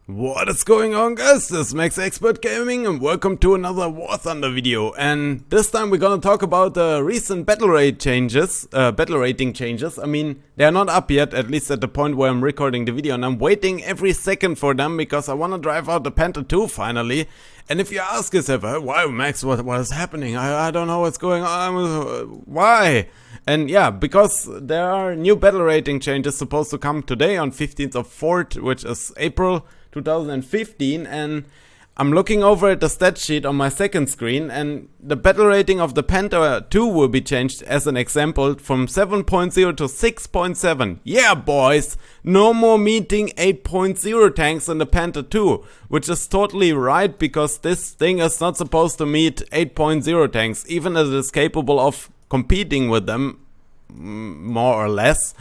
What is going on, guys? This is Max Expert Gaming and welcome to another WarThunder video. And this time we're gonna talk about the recent battle rating changes. I mean, they are not up yet, at least at the point where I'm recording the video, and I'm waiting every second for them because I wanna drive out the Panther 2 finally. And if you ask yourself, why Max, what is happening? I don't know what's going on, why? And yeah, because there are new battle rating changes supposed to come today on 15th of 4th, which is April 2015, and I'm looking over at the stat sheet on my second screen, and the battle rating of the Panther 2 will be changed as an example from 7.0 to 6.7. Yeah, boys, no more meeting 8.0 tanks in the Panther 2, which is totally right because this thing is not supposed to meet 8.0 tanks, even as it is capable of competing with them, more or less.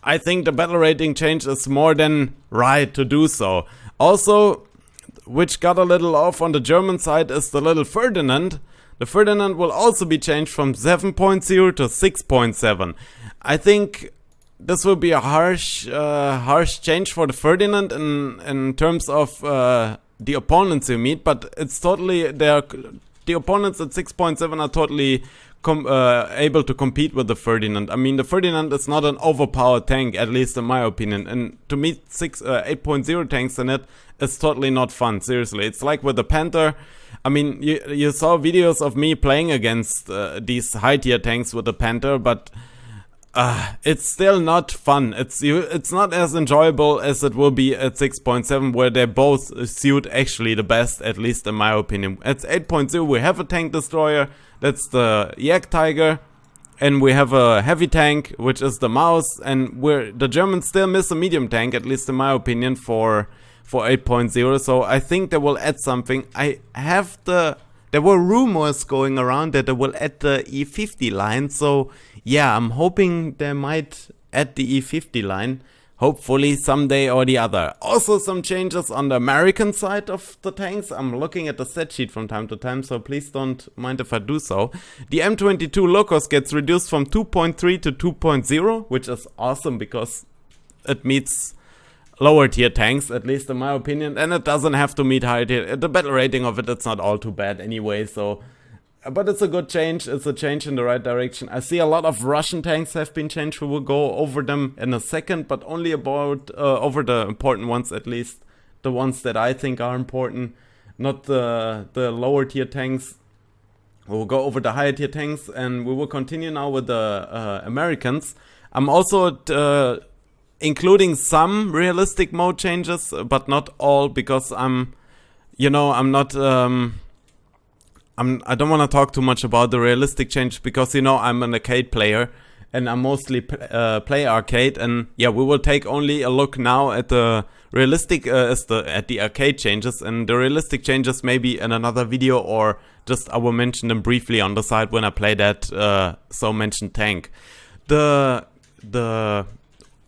I think the battle rating change is more than right to do so. Also, which got a little off on the German side is the little Ferdinand. The Ferdinand will also be changed from 7.0 to 6.7. I think this will be a harsh change for the Ferdinand in terms of the opponents you meet, but it's totally the opponents at 6.7 are totally able to compete with the Ferdinand. I mean, the Ferdinand is not an overpowered tank, at least in my opinion, and to meet 8.0 tanks in it is totally not fun, seriously. It's like with the Panther. I mean, you saw videos of me playing against these high tier tanks with the Panther, but it's still not fun. It's not as enjoyable as it will be at 6.7, where they both suit actually the best, at least in my opinion. At 8.0 we have a tank destroyer, that's the Yak Tiger, and we have a heavy tank, which is the Mouse, and the Germans still miss a medium tank, at least in my opinion, for 8.0, so I think they will add something. There were rumors going around that they will add the E50 line, so yeah, I'm hoping they might add the E50 line, hopefully someday or the other. Also some changes on the American side of the tanks. I'm looking at the set sheet from time to time, so please don't mind if I do so. The M22 Locust gets reduced from 2.3 to 2.0, which is awesome because it meets lower tier tanks, at least in my opinion, and it doesn't have to meet higher tier. The battle rating of it's not all too bad anyway, so... But it's a good change, it's a change in the right direction. I see a lot of Russian tanks have been changed, we will go over them in a second, but only about over the important ones, at least. The ones that I think are important, not the lower tier tanks. We'll go over the higher tier tanks, and we will continue now with the Americans. I'm also including some realistic mode changes, but not all, because I don't want to talk too much about the realistic change because, I'm an arcade player and I mostly play arcade, and yeah, we will take only a look now at the realistic, at the arcade changes, and the realistic changes maybe in another video, or just I will mention them briefly on the side when I play that so mentioned tank. The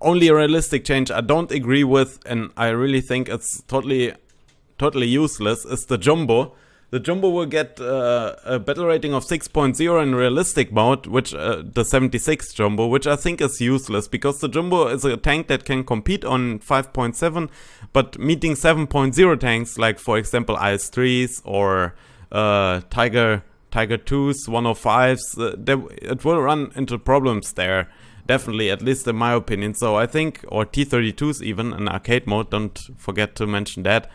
only realistic change I don't agree with, and I really think it's totally useless, is the Jumbo. The Jumbo will get a battle rating of 6.0 in realistic mode, which the 76 Jumbo, which I think is useless, because the Jumbo is a tank that can compete on 5.7, but meeting 7.0 tanks, like for example IS-3s or Tiger 2s, 105s, it will run into problems there. Definitely, at least in my opinion. So I think, or T32s even in arcade mode, don't forget to mention that.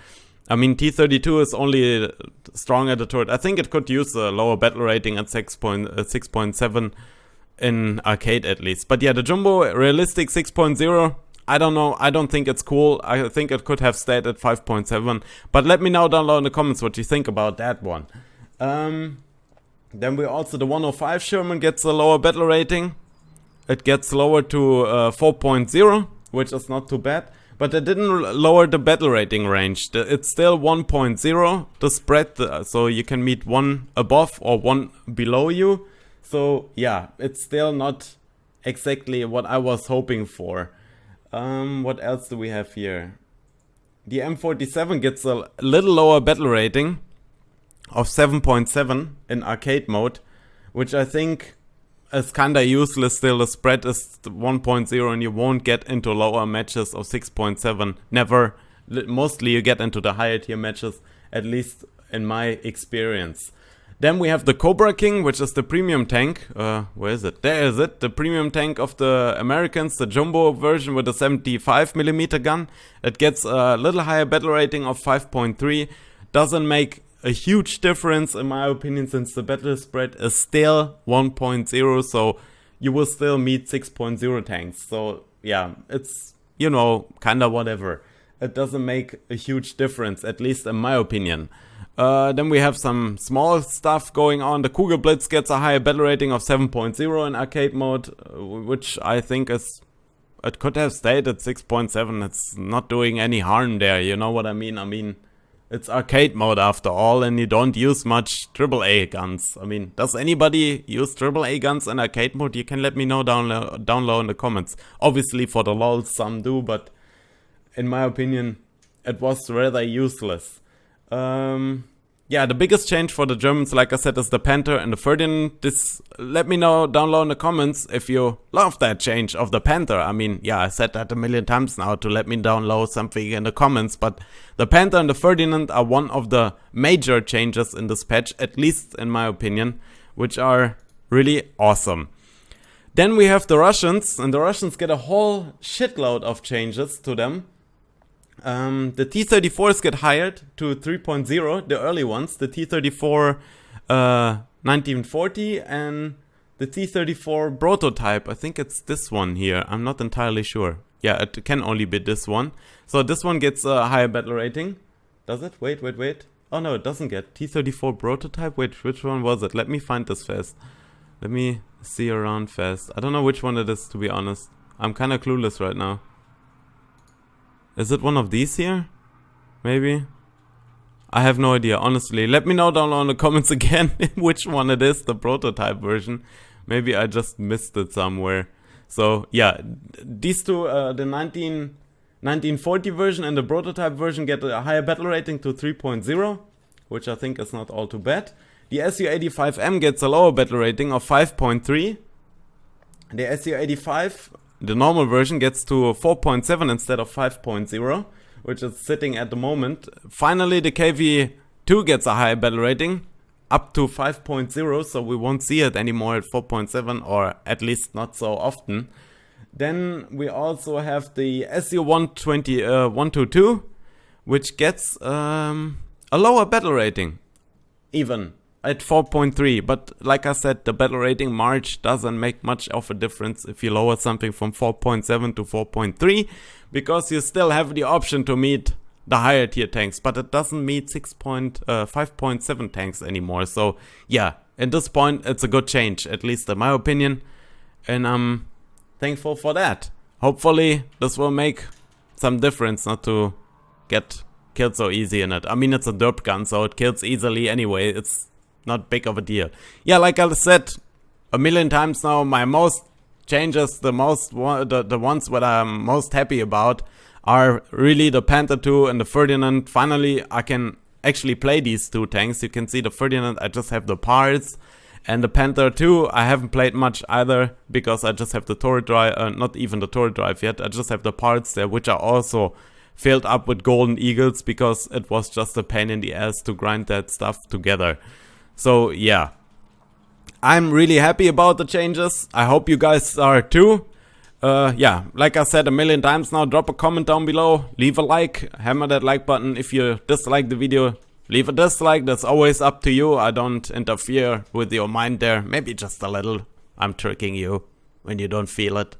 I mean, T32 is only strong at the turret. I think it could use a lower battle rating at 6.7 in arcade at least. But yeah, the Jumbo realistic 6.0, I don't know. I don't think it's cool. I think it could have stayed at 5.7. But let me know down below in the comments what you think about that one. Then we also, the 105 Sherman gets a lower battle rating. It gets lower to 4.0, which is not too bad. But they didn't lower the battle rating range. It's still 1.0, the spread, so you can meet one above or one below you. So yeah, it's still not exactly what I was hoping for. What else do we have here? The M47 gets a little lower battle rating of 7.7 in arcade mode, which I think is kinda useless still. The spread is 1.0 and you won't get into lower matches of 6.7. Never. mostly you get into the higher tier matches, at least in my experience. Then we have the Cobra King, which is the premium tank. Where is it? There is it. The premium tank of the Americans, the jumbo version with a 75mm gun. It gets a little higher battle rating of 5.3. Doesn't make a huge difference in my opinion, since the battle spread is still 1.0. So you will still meet 6.0 tanks. So yeah, it's, you know, kinda whatever. It doesn't make a huge difference, at least in my opinion. Then we have some small stuff going on. The Kugelblitz gets a higher battle rating of 7.0 in arcade mode, which I think is, it could have stayed at 6.7. It's not doing any harm there, you know what I mean? I mean, it's arcade mode after all, and you don't use much AAA guns. I mean, does anybody use AAA guns in arcade mode? You can let me know down low in the comments. Obviously for the lols some do, but in my opinion it was rather useless. Yeah, the biggest change for the Germans, like I said, is the Panther and the Ferdinand. Let me know down low in the comments if you love that change of the Panther. I mean, yeah, I said that a million times now to let me down low something in the comments, but the Panther and the Ferdinand are one of the major changes in this patch, at least in my opinion, which are really awesome. Then we have the Russians, and the Russians get a whole shitload of changes to them. The T-34s get higher to 3.0, the early ones, the T-34 1940 and the T-34 prototype. I think it's this one here, I'm not entirely sure. Yeah, it can only be this one. So this one gets a higher battle rating. Does it? Wait. Oh no, it doesn't get. T-34 prototype? Wait, which one was it? Let me find this fast. Let me see around fast. I don't know which one it is, to be honest. I'm kinda clueless right now. Is it one of these here? Maybe? I have no idea, honestly. Let me know down in the comments again which one it is, the prototype version. Maybe I just missed it somewhere. So yeah, these two, the 1940 version and the prototype version get a higher battle rating to 3.0, which I think is not all too bad. The SU-85M gets a lower battle rating of 5.3. The SU-85, the normal version, gets to 4.7 instead of 5.0, which is sitting at the moment. Finally, the KV-2 gets a higher battle rating, up to 5.0, so we won't see it anymore at 4.7, or at least not so often. Then we also have the SU-122, which gets a lower battle rating, even at 4.3, but like I said, the battle rating march doesn't make much of a difference if you lower something from 4.7 to 4.3, because you still have the option to meet the higher tier tanks, but it doesn't meet 5.7 tanks anymore. So yeah, at this point it's a good change, at least in my opinion, and I'm thankful for that. Hopefully this will make some difference, not to get killed so easy in it. I mean, it's a derp gun, so it kills easily anyway. It's not big of a deal. Yeah, like I said a million times now, my most changes, the ones that I'm most happy about are really the Panther 2 and the Ferdinand. Finally, I can actually play these two tanks. You can see the Ferdinand, I just have the parts, and the Panther 2, I haven't played much either, because I just have the turret drive, not even the turret drive yet, I just have the parts there, which are also filled up with golden eagles, because it was just a pain in the ass to grind that stuff together. So yeah, I'm really happy about the changes. I hope you guys are too. Yeah, like I said a million times now, drop a comment down below, leave a like, hammer that like button. If you dislike the video, leave a dislike. That's always up to you. I don't interfere with your mind there. Maybe just a little. I'm tricking you when you don't feel it.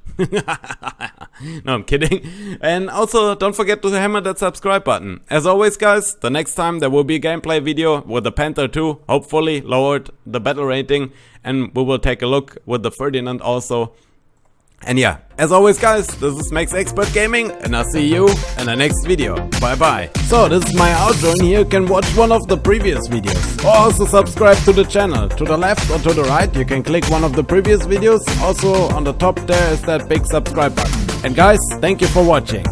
No, I'm kidding. And also, don't forget to hammer that subscribe button. As always, guys, the next time there will be a gameplay video with the Panther 2, hopefully lowered the battle rating, and we will take a look with the Ferdinand also. And yeah, as always, guys, this is Max Expert Gaming, and I'll see you in the next video. Bye bye. So this is my outro, and here you can watch one of the previous videos. Or also subscribe to the channel. To the left or to the right, you can click one of the previous videos. Also on the top there is that big subscribe button. And guys, thank you for watching.